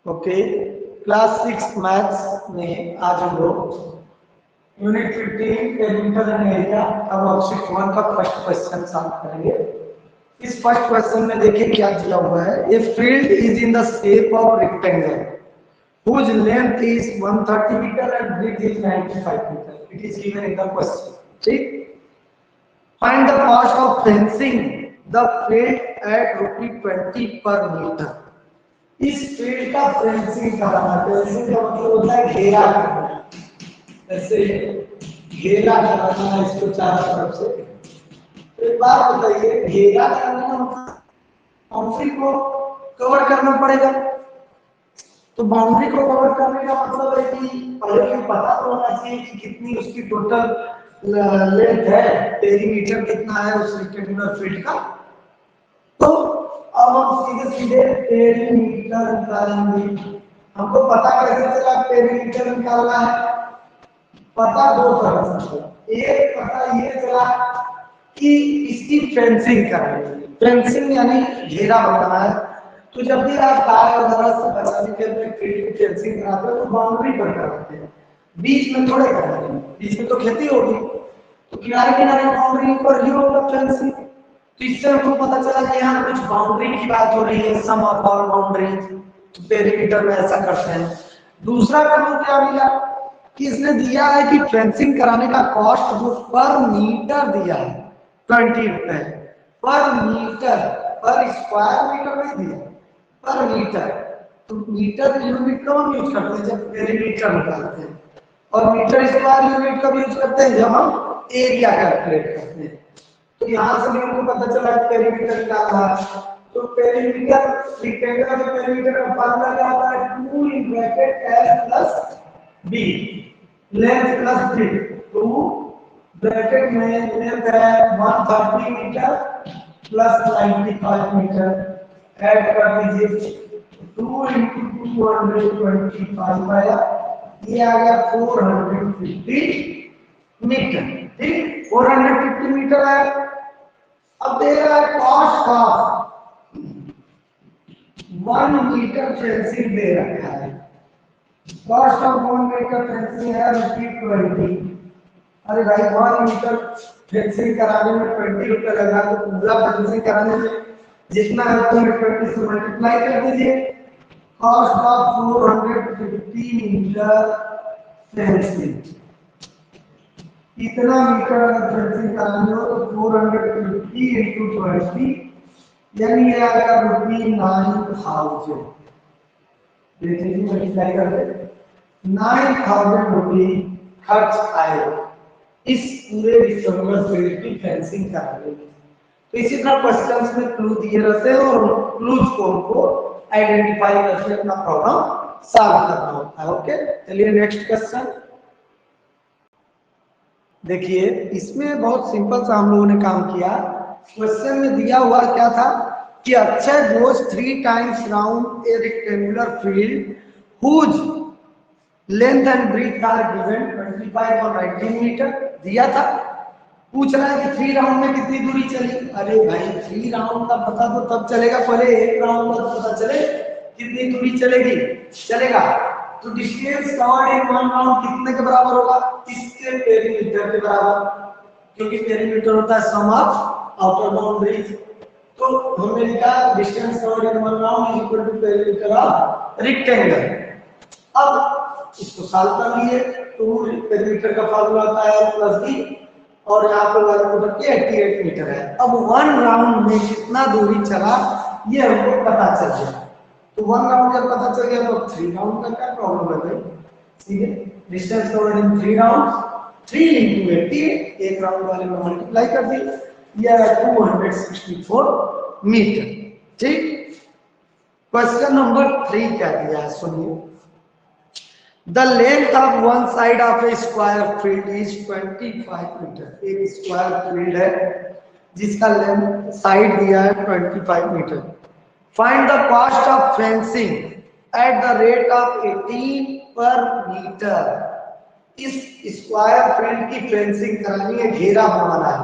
Okay, class 6 maths में आज हम लोग यूनिट 15 पेरीमीटर एंड एरिया का वर्कशीट 1 का फर्स्ट क्वेश्चन सॉल्व करेंगे। इस फर्स्ट क्वेश्चन में देखिए क्या दिया हुआ है। A field is in the shape of rectangle whose length is 130 meter and width is 95 meter. It is given in the question. ठीक, find the cost of fencing the field at ₹20 per meter. इस field का fencing कराना, fencing का मतलब होता है घेरा करना, जैसे घेरा कराना है इसको चारों तरफ से। तो एक बात बताइए, घेरा करने का मतलब बाउंड्री को कवर करना पड़ेगा। तो बाउंड्री को कवर करने का मतलब है कि पहले भी पता तो होना चाहिए कि कितनी उसकी टोटल लेंथ है, पेरीमीटर कितना है उस रेक्टेंगुलर फील्ड का। तो अब हम सीधे सीधे पेरीमीटर निकालेंगे। हमको पता कैसे चला पेरीमीटर निकालना है? पता दो तरह से चला। एक पता ये चला कि इसकी फेंसिंग कराएंगे। फेंसिंग यानी घेरा बनाना है। तो जब भी आप गाय वगैरह से बचाने के लिए फील्ड की फेंसिंग कराते हो तो बाउंड्री पर कराते हैं, बीच में थोड़े कराते हैं। बीच में तो खेती होगी, तो किनारे किनारे बाउंड्री पर ही होगा फेंसिंग। तो इससे हमको पता चला कि यहाँ कुछ बाउंड्री की बात हो रही है, सम ऑफ ऑल बाउंड्री। तो पेरीमीटर में ऐसा करते हैं। दूसरा काम क्या मिला कि इसने दिया है कि फेंसिंग कराने का कॉस्ट जो पर मीटर दिया है 20 रुपए पर मीटर, पर स्क्वायर मीटर नहीं दिया, पर मीटर। तो मीटर यूनिट कब यूज करते हैं? जब पेरीमीटर निकालते हैं। और मीटर स्क्वायर यूनिट कब यूज करते हैं? जब हम एरिया कैलकुलेट करते हैं। तो यहाँ से भी हमको पता चला कि पेरीमीटर क्या था। तो पेरीमीटर रेक्टेंगल के पेरीमीटर का फार्मूला क्या होता है? 2 in bracket s plus b length plus breadth. 2 bracket में लेंथ है 130 मीटर प्लस 95 मीटर ऐड कर दीजिए। 2 × 225 आया, ये आ गया 450 मीटर। ठीक, 450 मीटर है। अब दे रहा है कॉस्ट ऑफ 1 मीटर फेंसिंग दे रखा है। कॉस्ट ऑफ 1 मीटर फेंसिंग है ₹20। अरे भाई 1 मीटर फेंसिंग कराने में 20 रुपए लगा, तो पूरा फेंसिंग कराने में जितना है उसको 20 से मल्टीप्लाई कर दीजिए। कॉस्ट ऑफ 450 मीटर फेंसिंग, इतना मीटर अगर फेंसिंग करानी हो तो 450 × 20 यानी ये आ गया ₹9,000। देखिए मल्टीप्लाई करके 9,000 रुपये खर्च आएगा इस पूरे रिक्टेंगुलर फील्ड की फेंसिंग कराने में। तो इसी तरह क्वेश्चंस में क्लू दिए रहते हैं और क्लूज को हमको आइडेंटिफाई करके अपना प्रॉब्लम सॉल्व करना होता है। ओके, चलिए नेक्स्ट क्वेश्चन देखिए। इसमें बहुत सिंपल सा हम लोगों ने काम किया। क्वेश्चन में दिया हुआ क्या था कि Akshay goes 3 times round a rectangular field whose length and breadth are given 25 और 19 मीटर दिया था। पूछ रहा है कि 3 राउंड में कितनी दूरी चली। अरे भाई 3 राउंड का पता तो तब चलेगा, पहले 1 राउंड का पता चले कितनी दूरी चलेगी चलेगा। तो डिस्टेंस कवर्ड इन 1 राउंड कितने के बराबर होगा? इसके पेरीमीटर के बराबर, क्योंकि पेरीमीटर होता है सम ऑफ आउटर बाउंड्रीज। तो हमने लिखा distance covered in 1 round is equal to perimeter of rectangle. अब इसको सॉल्व कर लिए तो पेरीमीटर का फार्मूला आता है प्लस b और यहाँ पे वैल्यू रखी 88 मीटर है। अब 1 राउंड में कितना दूरी चला ये हमको पता चल गया। तो 1 राउंड जब पता चल गया तो 3 राउंड का क्या प्रॉब्लम है भाई? ठीक है, डिस्टेंस कवर्ड इन 3 राउंड्स 3 × 88, एक राउंड वाले में मल्टीप्लाई कर दी, ये है 264 मीटर। ठीक, क्वेश्चन नंबर 3 क्या दिया है सुनिए। The length of one side of a square field is 25 metre. एक स्क्वायर फील्ड है जिसका लेंथ साइड दिया है 25 metre. Find the cost of fencing at the rate of 18 per meter। इस स्क्वायर फील्ड की फेंसिंग करानी है, घेरा बनवाना है।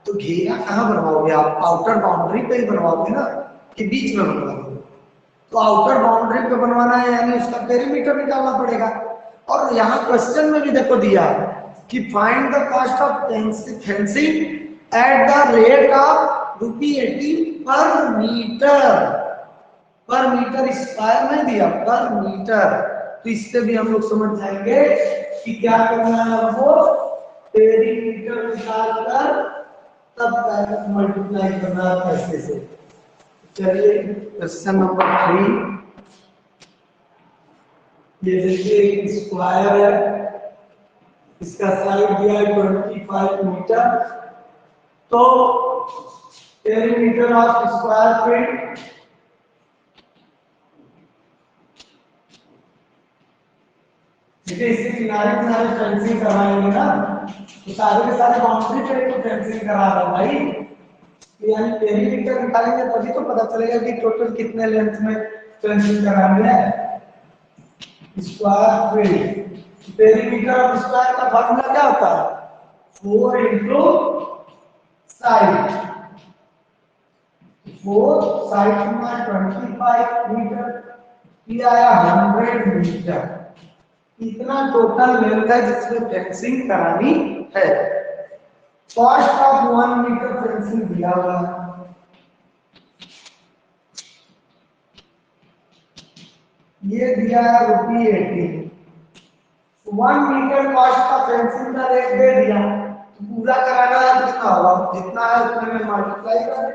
तो घेरा कहाँ बनवाओगे आप? आउटर बाउंड्री पे ही बनवाओगे ना, कि बीच में बनवाओगे? तो आउटर बाउंड्री पे बनवाना है यानी यानी उसका पेरीमीटर निकालना पड़ेगा। और यहाँ क्वेश्चन में भी देखो दिया कि find the cost of fencing at the rate of ₹80 पर मीटर स्क्वायर नहीं दिया, पर मीटर। तो इससे भी हम लोग समझ जाएंगे कि क्या करना है हमको, पेरीमीटर निकालकर तब मल्टीप्लाई करना है पैसे से। चलिए क्वेश्चन नंबर 3, ये देखिए एक स्क्वायर है, इसका साइड दिया है 25 मीटर, तो पेरीमीटर ऑफ स्क्वायर फीट देखिए इसके किनारे किनारे फेंसिंग कराएंगे ना, तो सारे के सारे बाउंड्री पे तो फेंसिंग करा रहे भाई, तो यानी पेरीमीटर निकालेंगे तभी तो पता चलेगा कि टोटल कितने लेंथ में फेंसिंग करानी है। Square feet, perimeter of square का फार्मूला क्या होता है, 4 इंटू साइड, 4 साइड में 25 मीटर, ये आया 100 मीटर। इतना टोटल लेंथ है जिसमें फेंसिंग करानी है। कॉस्ट ऑफ 1 मीटर फेंसिंग दिया हुआ है, ये दिया है ₹80। 1 मीटर कॉस्ट का फेंसिंग का रेट दे दिया, तो पूरा कराना है कितना होगा, जितना है उतने में मल्टीप्लाई कर दे।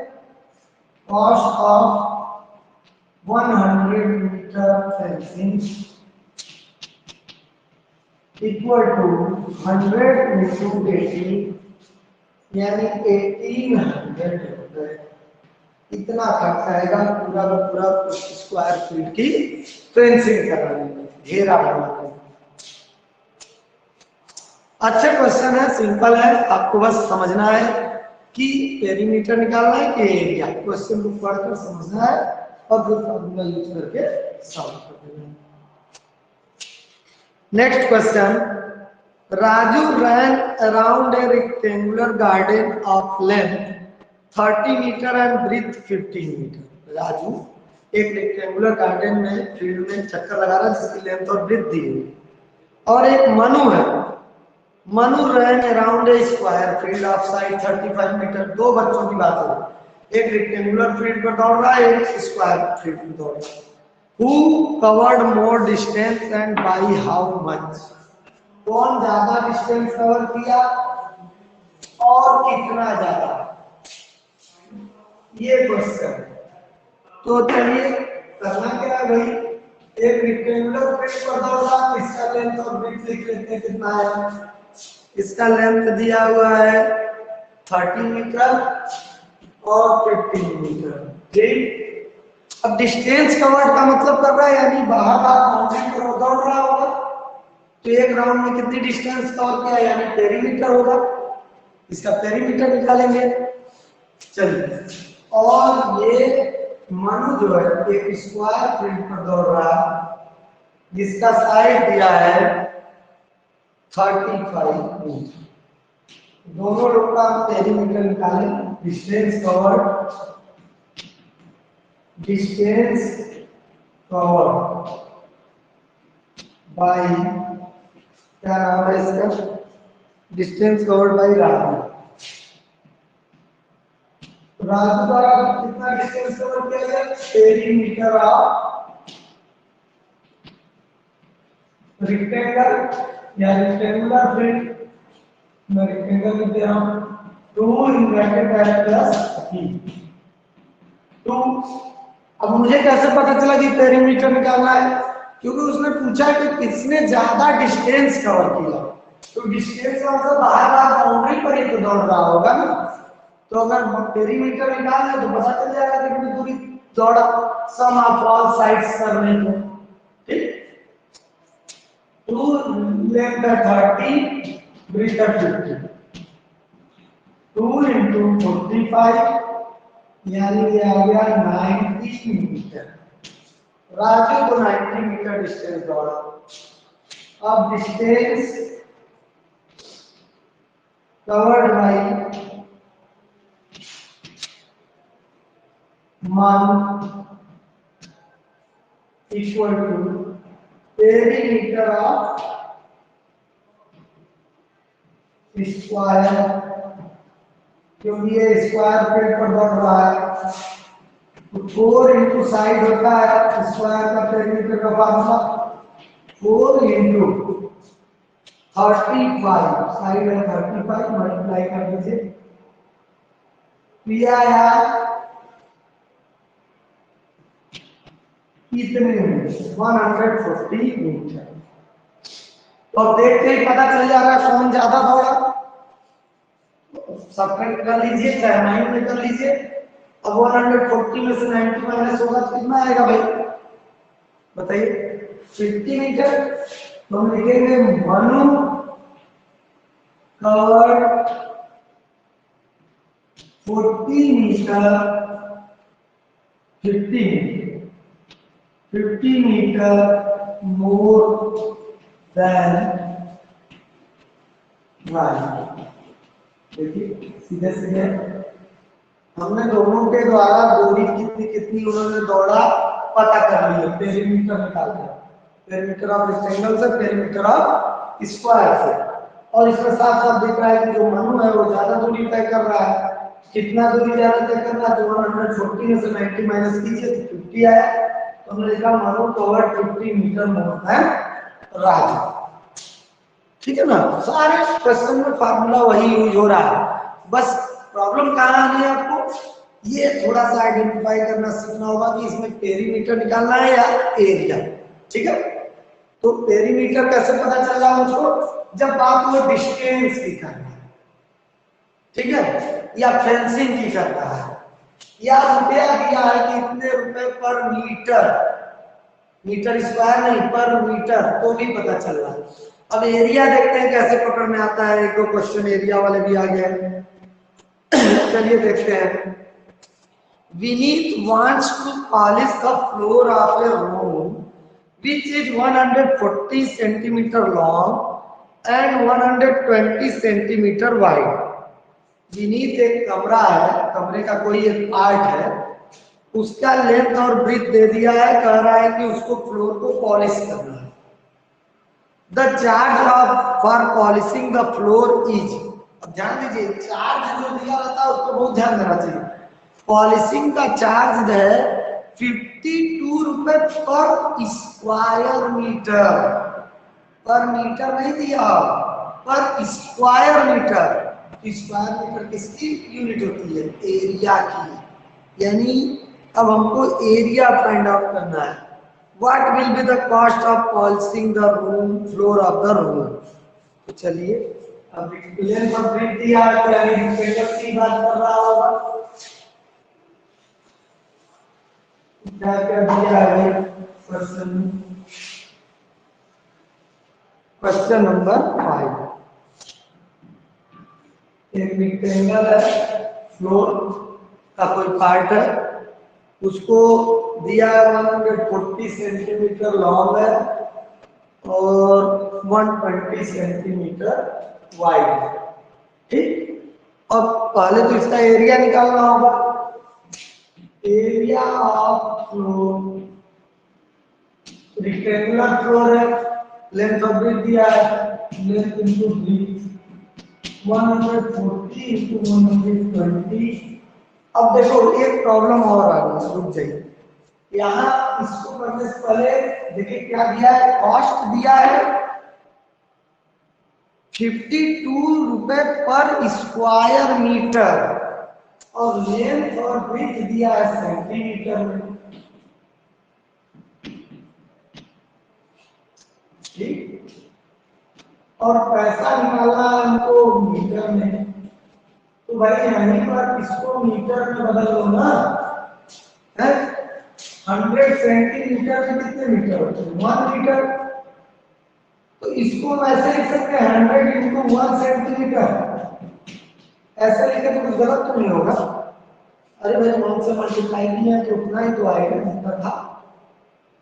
Cost of 100 metre fencing equal to 100 into 80, यानी 1800। इतना खर्च आएगा पूरा का पूरा स्क्वायर फीट की फेंसिंग कराने में, घेरा बनाने में। अच्छा क्वेश्चन है, सिंपल है, आपको बस समझना है कि पेरीमीटर निकालना है कि एरिया। क्वेश्चन को पढ़कर समझना है और फिर फॉर्मूला यूज करके सॉल्व कर देना है। Next question, Raju ran around a rectangular garden of length 30 metre and breadth 15 metre. Raju एक रेक्टेंगुलर गार्डन में फील्ड में चक्कर लगा रहा है जिसकी लेंथ और ब्रीथ दी हुई, और एक मनु है, Manu ran around a square field of size 35 metre. दो बच्चों की बात है, एक रेक्टेंगुलर फील्ड पर दौड़ रहा है, एक स्क्वायर फील्ड पर दौड़ रहा है। Who covered more distance and by how much? कौन ज्यादा डिस्टेंस कवर किया और कितना ज्यादा, ये क्वेश्चन। तो चलिए करना क्या है भाई, एक रेक्टेंगुलर फील्ड पर दौड़ रहा है, इसका लेंथ और ब्रीथ लिख लेते हैं कितना है। इसका लेंथ दिया हुआ है 30 मीटर और 15 मीटर, ठीक। अब डिस्टेंस कवर्ड का मतलब कर रहा है यानी बाहर बाउंड्री पर दौड़ रहा होगा, तो एक राउंड में कितनी डिस्टेंस कवर किया यानी पेरीमीटर होगा, इसका पेरीमीटर निकालेंगे। चलिए, और ये मनु जो है एक स्क्वायर फील्ड पर दौड़ रहा है जिसका साइड दिया है 35 मीटर। दोनों लोग का पेरीमीटर निकालें। Distance covered, distance covered bye, क्या नाम है इसका, distance covered bye Raju. Raju द्वारा कितना डिस्टेंस कवर किया गया, पेरीमीटर ऑफ रेक्टेंगल या रेक्टेंगुलर फील्ड, मैं रेक्टेंगल लिख दे रहा हूं, 2 इन ब्रैकेट है प्लस 2। अब मुझे कैसे पता चला कि पेरीमीटर निकालना है, क्योंकि उसने पूछा कि किसने ज्यादा डिस्टेंस कवर किया, तो डिस्टेंस का मतलब बाहर बाउंड्री पर ही तो दौड़ रहा होगा ना, तो अगर पेरीमीटर निकालना तो पता चल जाएगा कितनी दूरी दौड़ा, सम ऑफ ऑल साइड्स करने को, ठीक। 2 लेंथ है 30, ब्रीथ है 50, 2 इंटू 45 यानी ये आ गया 90 मीटर। राजू को 90 मीटर डिस्टेंस दौड़ा। अब डिस्टेंस कवर्ड बाय मान equal to perimeter of square, क्योंकि ये स्क्वायर फील्ड पर बढ़ रहा है तो 4 इंटू साइड होता है स्क्वायर का पेरीमीटर का फार्मूला 4 इंटू 35, साइड है 35 मल्टीप्लाई कर दीजिए, पी आया कितने 140 मीटर। तो अब देखते ही पता चल जा रहा है कौन ज्यादा दौड़ा, सब्ट्रैक्ट कर लीजिए चाहे माइंड में कर लीजिए। अब 140 में से 90 माइनस होगा तो कितना आएगा भाई बताइए 50 मीटर। तो हम लिखेंगे Manu cover 40 metre 50 metre more than right. देखिए सीधे सीधे हमने दोनों के द्वारा दूरी कितनी कितनी उन्होंने दौड़ा पता कर लिया, पेरीमीटर निकाल दिया, पेरीमीटर ऑफ रेक्टेंगल से पेरीमीटर ऑफ स्क्वायर से। और इसमें साफ साफ दिख रहा है कि जो मनु है वो ज्यादा दूरी तय कर रहा है। कितना दूरी ज्यादा तय कर रहा है, तो 140 में से 90 माइनस कीजिए तो 50 आया। तो हमने लिखा Manu cover 50 metre more than Raju. ठीक है ना, सारे क्वेश्चन में फार्मूला वही यूज हो रहा है, बस प्रॉब्लम कहाँ आनी है आपको ये थोड़ा सा आइडेंटिफाई करना सीखना होगा कि इसमें पेरीमीटर निकालना है या एरिया। ठीक है, तो पेरीमीटर कैसे पता चल रहा है मुझको, जब बात वो डिस्टेंस की करना है, ठीक है, या फेंसिंग की करना है, या रुपया दिया है कि इतने रुपए पर मीटर, मीटर स्क्वायर नहीं पर मीटर, तो भी पता चल रहा है। अब एरिया देखते हैं कैसे पकड़ में आता है, एक दो क्वेश्चन एरिया वाले भी आ गए। चलिए देखते हैं। Vineet wants to polish the floor of a room which is 140 centimeter long and 120 centimeter wide। Vineet एक कमरा है, कमरे का कोई एक पार्ट है, उसका लेंथ और ब्रीथ दे दिया है, कह रहा है कि उसको फ्लोर को पॉलिश करना है। The charge of for polishing the floor is, अब ध्यान दीजिए चार्ज जो दिया रहता है उसको बहुत ध्यान देना चाहिए। पॉलिशिंग का चार्ज है 52 रुपए पर स्क्वायर मीटर, पर मीटर नहीं दिया, पर स्क्वायर मीटर। स्क्वायर मीटर किसकी यूनिट होती है, एरिया की, यानी अब हमको एरिया फाइंड आउट करना है। What will be the cost of polishing the room floor of the room? तो चलिए अब लेंथ और ब्रीथ दिया है तो यानी रिक्टेंगल की बात कर रहा होगा। क्या क्या दिया है क्वेश्चन नंबर 5। एक रिक्टेंगल है, फ्लोर का कोई पार्ट है, उसको दिया है 140 सेंटीमीटर लॉन्ग है और 120 सेंटीमीटर वाइड है। ठीक, अब पहले तो इसका एरिया निकालना होगा। Area of floor, rectangular floor है, लेंथ ऑफ ब्रीथ दिया है, लेंथ इनटू ब्रीथ 140 इनटू 120। अब देखो एक प्रॉब्लम और आ गई, रुक जाइए, यहाँ इसको करने से पहले देखिए क्या दिया है, कॉस्ट दिया है 52 रुपए पर स्क्वायर मीटर और लेंथ और ब्रीथ दिया है सेंटीमीटर में। ठीक, और पैसा निकालना है हमको मीटर में, तो भाई यहीं पर इसको मीटर में बदल लो ना, है 100 सेंटीमीटर में कितने मीटर होते हैं, 1 मीटर। तो इसको हम ऐसे लिख सकते हैं 100 इंटू 1 सेंटीमीटर, ऐसे लिखे तो कुछ गलत तो नहीं होगा। अरे भाई 1 से मल्टीप्लाई किया है तो उतना ही तो आएगा जितना था।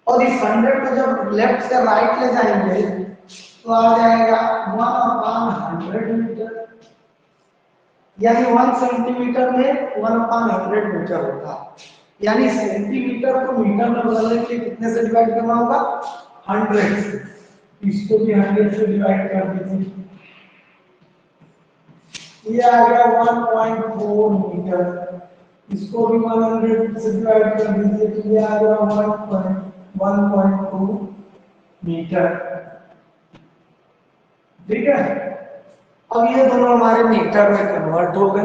और इस 100 को जब लेफ्ट से राइट ले जाएंगे तो आ जाएगा 1/100 मीटर, यानी 1 सेंटीमीटर में 1/100 मीटर होता है। यानी सेंटीमीटर को मीटर में बदलने के लिए कितने से डिवाइड करना होगा, 100 से, इसको भी 100 से डिवाइड कर दीजिए, ये आ गया 1.4 मीटर, इसको भी 100 से डिवाइड कर दीजिए तो ये आ गया 1.2 मीटर। ठीक है, अब ये दोनों हमारे मीटर में कन्वर्ट हो गए।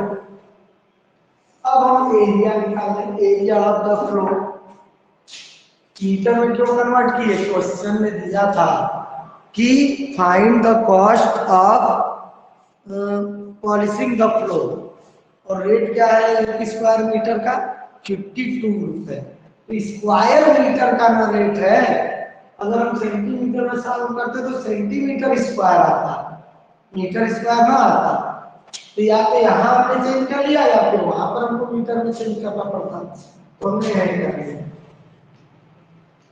अब हम एरिया निकालें, area of the floor. Metre में क्यों कन्वर्ट किए? क्वेश्चन में दिया था कि find the cost of polishing the floor, और रेट क्या है एक स्क्वायर मीटर का? 52 रुपए। तो स्क्वायर मीटर का ना रेट है, अगर हम सेंटीमीटर में सॉल्व करते तो सेंटीमीटर स्क्वायर आता, मीटर स्क्वायर ना आता। तो या तो यहाँ हमने चेंज कर लिया या फिर वहां पर हमको मीटर में चेंज करना पड़ता, तो हमने ऐड कर लिया।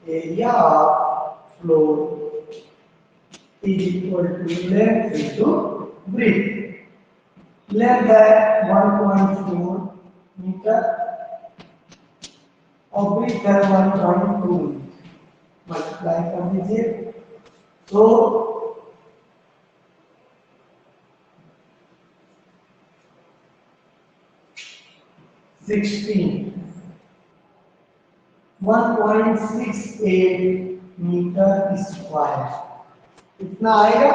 Area of floor is equal to length into breadth. Length है 1.4 मीटर और ब्रेथ है 1.2, मल्टीप्लाई कर दीजिए तो 1.68 मीटर स्क्वायर कितना आएगा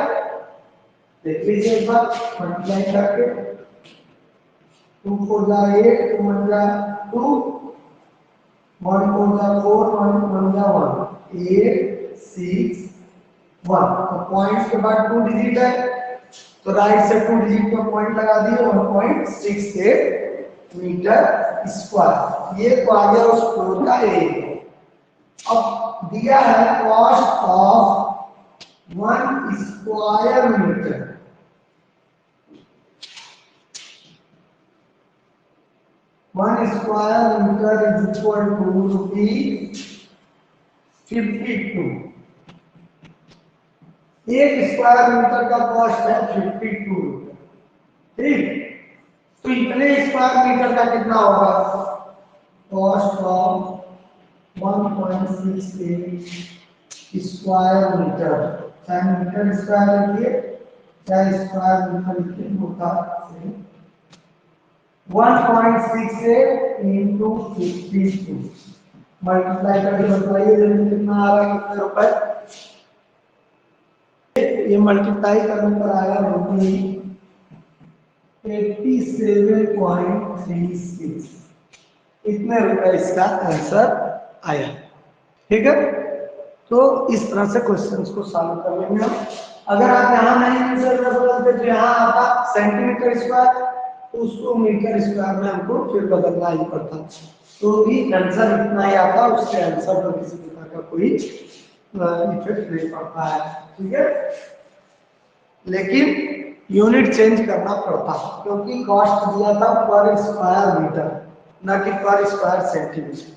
देख लीजिए एक बार मल्टीप्लाई करके। 2 4 जा 8, 2 1 जा 2, 1 4 जा 4, 1 1 जा 1, 8 6 1। तो पॉइंट के बाद 2 डिजिट है तो राइट से 2 डिजिट पर पॉइंट लगा दिए, 1.68 मीटर स्क्वायर। ये तो आ गया उस फ्लोर का एरिया। अब दिया है cost of 1 square metre. One square metre is equal to rupees 52। एक स्क्वायर मीटर का कॉस्ट है 52 रुपए। ठीक, तो इतने स्क्वायर मीटर का कितना होगा? कॉस्ट ऑफ 1.68 स्क्वायर मीटर, चाहे मीटर स्क्वायर लिखिए चाहे स्क्वायर मीटर लिखिए होता है 1.68 इंटू 52। मल्टीप्लाई करके बताइए जल्दी कितना आ रहा है, कितने रुपए? ये मल्टीप्लाई करने पर आएगा रुपये 87.36। इतने रुपए इसका आंसर आया। ठीक है, तो इस तरह से क्वेश्चंस को सॉल्व कर लेंगे हम। अगर आप यहाँ नहीं आंसर कर सकते तो यहाँ आता सेंटीमीटर स्क्वायर, तो उसको मीटर स्क्वायर में हमको फिर बदलना ही पड़ता, तो भी आंसर इतना ही आता, उसके आंसर पर किसी प्रकार का कोई इफेक्ट नहीं पड़ता है। ठीक है, लेकिन यूनिट चेंज करना पड़ता क्योंकि कॉस्ट दिया था पर स्क्वायर मीटर ना कि पर स्क्वायर सेंटीमीटर।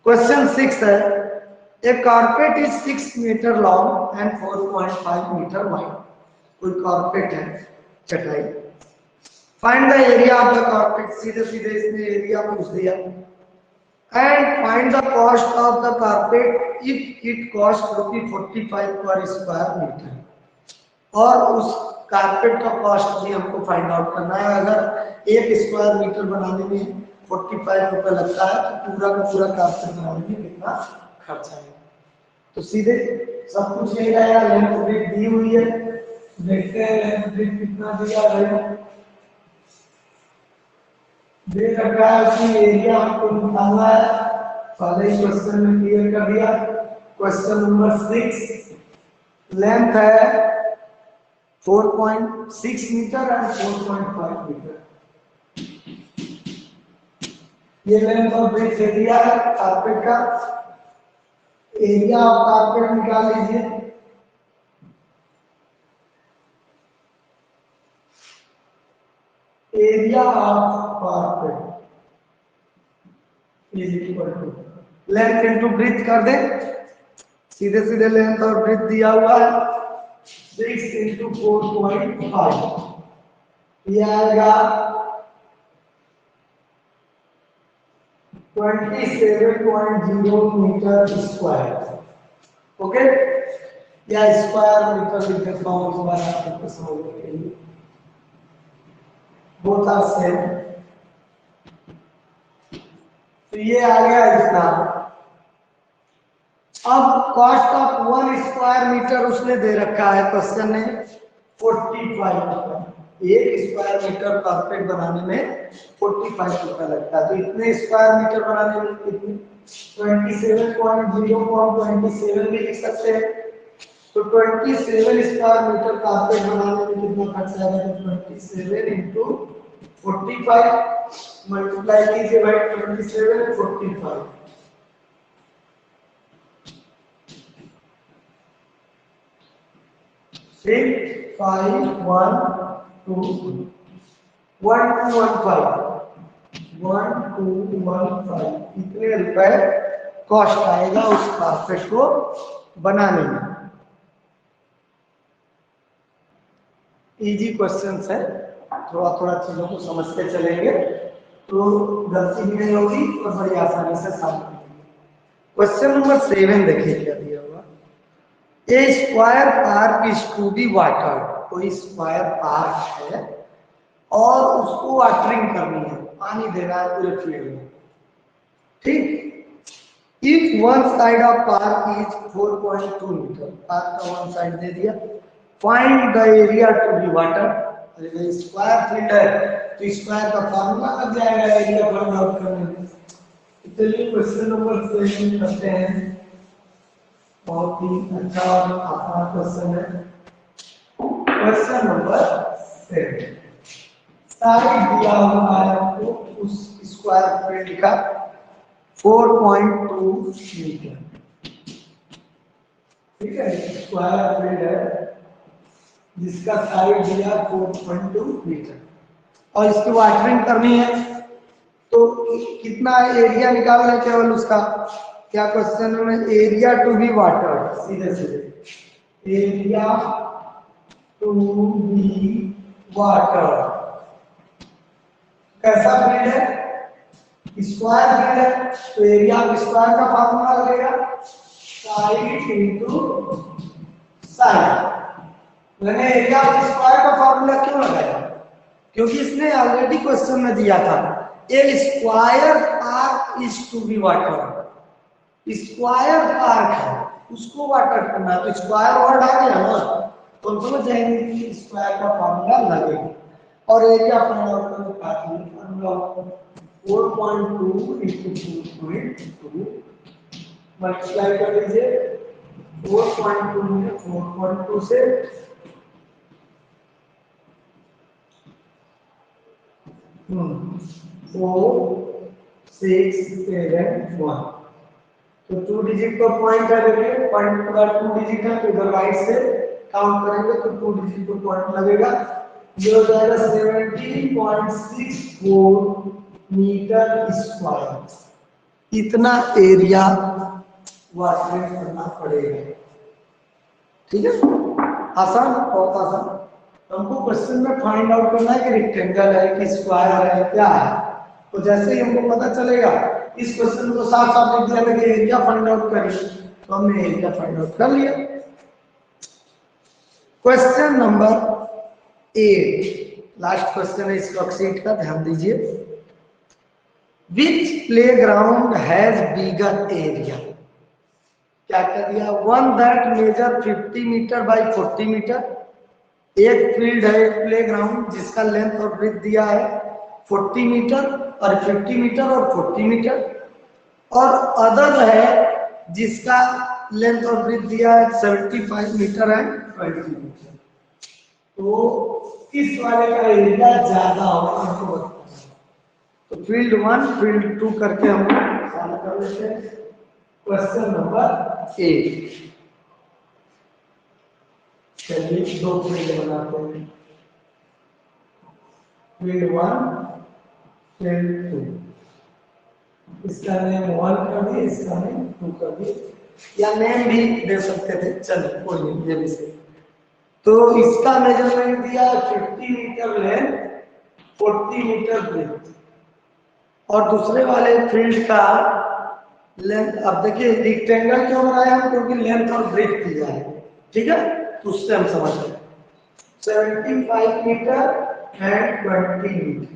क्वेश्चन 6 है, a carpet is 6 metre long and 4.5 metre wide. कोई कारपेट है, चटाई। Find the area of the carpet, सीधे सीधे इसने एरिया पूछ दिया। And find the cost of the carpet if it cost ₹45 per square metre. और उस कारपेट का कॉस्ट भी हमको फाइंड आउट करना है। अगर 1 स्क्वायर मीटर बनाने में 45 रुपए लगता है तो पूरा का पूरा कारपेट बनाने में कितना खर्च आएगा। तो सीधे सब कुछ यही रहेगा, लेंथ ब्रेथ दी हुई है, देखते हैं लेंथ ब्रेथ कितना दिया है। दे रखा है उसकी एरिया हमको निकालना है, पहले ही क्वेश्चन में क्लियर कर दिया। क्वेश्चन नंबर 6, लेंथ है 4.6 मीटर एंड 4.5 मीटर। ये लेंथ और ब्रेथ एरिया है कारपेट का। एरिया ऑफ कारपेट निकाल लीजिए। Area of carpet is equal to length into breadth कर दे, सीधे सीधे लेंथ और ब्रेथ दिया हुआ है 6 इंटू 4.5, ये आएगा 27.0 मीटर स्क्वायर। ओके, या स्क्वायर मीटर लिख देता हूँ इस बार आपको समझने के लिए, बोथ आर सेम। तो ये आ गया इतना। अब कॉस्ट ऑफ 1 स्क्वायर मीटर उसने दे रखा है क्वेश्चन ने 45 रुपए। एक स्क्वायर मीटर कारपेट बनाने में 45 रुपए लगता है। तो इतने स्क्वायर मीटर बनाने में कितने 27.0.27 भी लिख सकते हैं। तो 27 स्क्वायर मीटर कारपेट बनाने में कितना खर्च आएगा, तो 27 इंटू 45 मल्टीप्लाई कीजिए भाई 27 45 6 5 1 2 1 2 1 5 1 2 1 5 इतने रुपए कॉस्ट आएगा उस कारपेट को बनाने में। इजी क्वेश्चंस है, थोड़ा थोड़ा चीजों को समझते चलेंगे तो गलती भी नहीं होगी और बड़ी आसानी से सॉल्व करेंगे। क्वेश्चन नंबर 7 देखिए क्या दिया हुआ। A square park is to be watered. कोई स्क्वायर पार्क है और उसको वाटरिंग करनी है, पानी देना है पूरे फील्ड में, ठीक। If one side of park is 4.2 metre, park का वन साइड दे दिया, find the area to be water. अरे स्क्वायर फील्ड है तो स्क्वायर का फार्मूला लग जाएगा एरिया फाइंड आउट करने में। चलिए क्वेश्चन नंबर 7 करते हैं। बहुत ही अच्छा और आसान क्वेश्चन है। क्वेश्चन नंबर 7 साइड दिया हुआ है आपको उस स्क्वायर फील्ड का 4.2 मीटर, ठीक है। स्क्वायर फील्ड है जिसका साइड दिया 4.2 मीटर और इसकी वाटरिंग करनी है तो कितना एरिया निकालना है केवल उसका। क्या क्वेश्चन में एरिया टू बी वाटर, सीधे सीधे एरिया टू बी वाटर। कैसा फील्ड है, स्क्वायर फील्ड है तो एरिया ऑफ स्क्वायर का फार्मूला लगेगा साइड इनटू साइड। मैंने एरिया ऑफ स्क्वायर का फार्मूला क्यों लगाया, क्योंकि इसने ऑलरेडी क्वेश्चन में दिया था a square park is to be water. Square park है उसको वाटर करना है तो स्क्वायर वर्ड आ गया ना, तो हम समझ जाएंगे कि स्क्वायर का फार्मूला लगेगा। और एरिया फाइंड आउट करने का फार्मूला 4.2 into 2.2 मल्टीप्लाई कर लीजिए 4.2 में 4.2 से 4 6 7 1 तो 2 डिजिट का पॉइंट है, देखिए पॉइंट पूरा 2 डिजिट है तो इधर राइट से काउंट करेंगे तो 2 डिजिट को पॉइंट लगेगा। ये हो जाएगा 17.64 मीटर स्क्वायर। इतना एरिया वाटरिंग करना पड़ेगा, ठीक है। आसान, बहुत आसान। हमको क्वेश्चन में फाइंड आउट करना है कि रेक्टेंगल है कि स्क्वायर है क्या है, तो जैसे ही हमको पता चलेगा इस क्वेश्चन को साफ साफ लिख दिया कि एरिया फाइंड आउट करिए, तो हमने एरिया फाइंड आउट कर लिया। क्वेश्चन नंबर 8 लास्ट क्वेश्चन है इस वर्कशीट का, ध्यान दीजिए। Which playground has bigger area. क्या कर दिया, one that measure 50 metre by 40 metre. एक फील्ड है, एक प्लेग्राउंड जिसका लेंथ और ब्रेथ दिया है 40 मीटर और 50 मीटर और 40 मीटर। और अदर है जिसका लेंथ और ब्रेथ दिया है 75 मीटर एंड 20 मीटर। तो इस वाले का एरिया ज्यादा होगा हमको बताना है। तो फील्ड 1 फील्ड 2 करके हम सॉल्व कर लेते हैं। क्वेश्चन नंबर 8, चलिए 2 फील्ड बनाते हैं, फील्ड 1 फील्ड 2। इसका नेम 1 कर दिए, इसका नेम 2 कर दिए, या नेम भी दे सकते थे, चलो कोई नहीं, ये भी सही। तो इसका मेजरमेंट दिया 50 मीटर लेंथ 40 मीटर ब्रेथ और दूसरे वाले फील्ड का लेंथ। अब देखिए रेक्टेंगल क्यों बनाया हम, क्योंकि लेंथ और ब्रेथ दिया है ठीक है, तो उससे हम समझ रहे 75 मीटर एंड 20 मीटर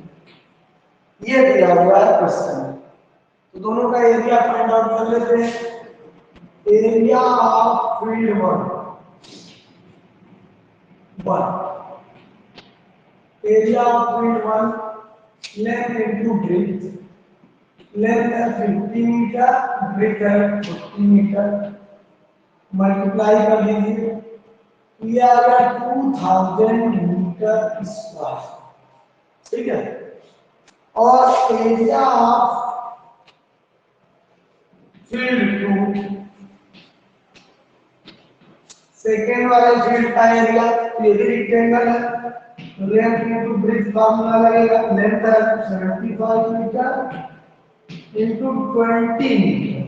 ये दिया हुआ है क्वेश्चन में। तो दोनों का एरिया फाइंड आउट कर लेते हैं। Area of field one area of field one length into breadth, length है 50 मीटर, ब्रेथ है 40 मीटर, मल्टीप्लाई कर लीजिए, ये आ गया 2000 मीटर स्क्वायर, ठीक है। और area of field two, second वाले फील्ड का एरिया, ये भी रेक्टेंगल है, लेंथ इनटू ब्रेथ फार्मूला लगेगा, लेंथ है 75 मीटर इनटू 20 मीटर,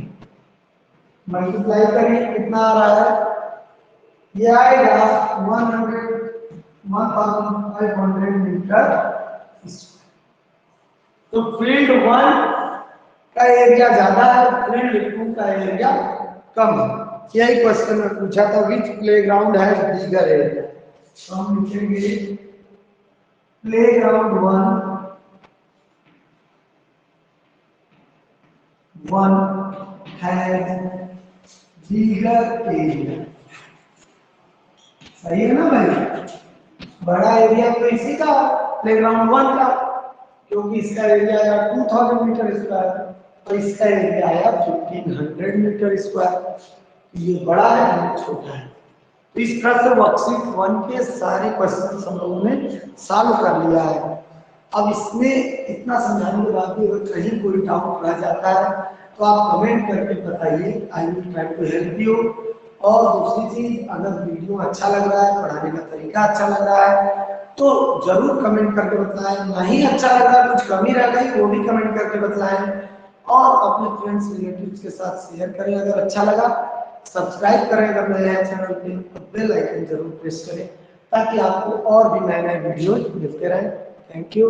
मल्टीप्लाई करिए कितना आ रहा है, ये आएगा 1500 मीटर। तो फील्ड वन का एरिया ज्यादा है, फील्ड टू का एरिया कम है। यही क्वेश्चन में पूछा था, विच प्लेग्राउंड हैज बिगर एरिया, तो हम लिखेंगे playground one has bigger area, सही है ना भाई, बड़ा एरिया तो इसी का प्लेग्राउंड वन का, क्योंकि इसका एरिया आया 2000 मीटर स्क्वायर और इसका एरिया आया 1500 मीटर स्क्वायर, ये बड़ा है ये छोटा है। तो इस तरह से वर्कशीट वन के सारे क्वेश्चन हम लोगों ने सॉल्व कर लिया है। अब इसमें इतना समझाने के बाद भी अगर कहीं कोई डाउट रह जाता है तो आप कमेंट करके बताइए, I will try to help you. और दूसरी चीज, अगर वीडियो अच्छा लग रहा है, पढ़ाने का तरीका अच्छा लग रहा है तो जरूर कमेंट करके बताएं, नहीं अच्छा लग रहा है, कुछ कमी रह गई वो भी कमेंट करके बताएं, और अपने फ्रेंड्स रिलेटिव्स के साथ शेयर करें अगर अच्छा लगा, सब्सक्राइब करें अगर नए हैं चैनल पे, बेल आइकन जरूर प्रेस करें ताकि आपको और भी नए नए वीडियो मिलते रहें। Thank you.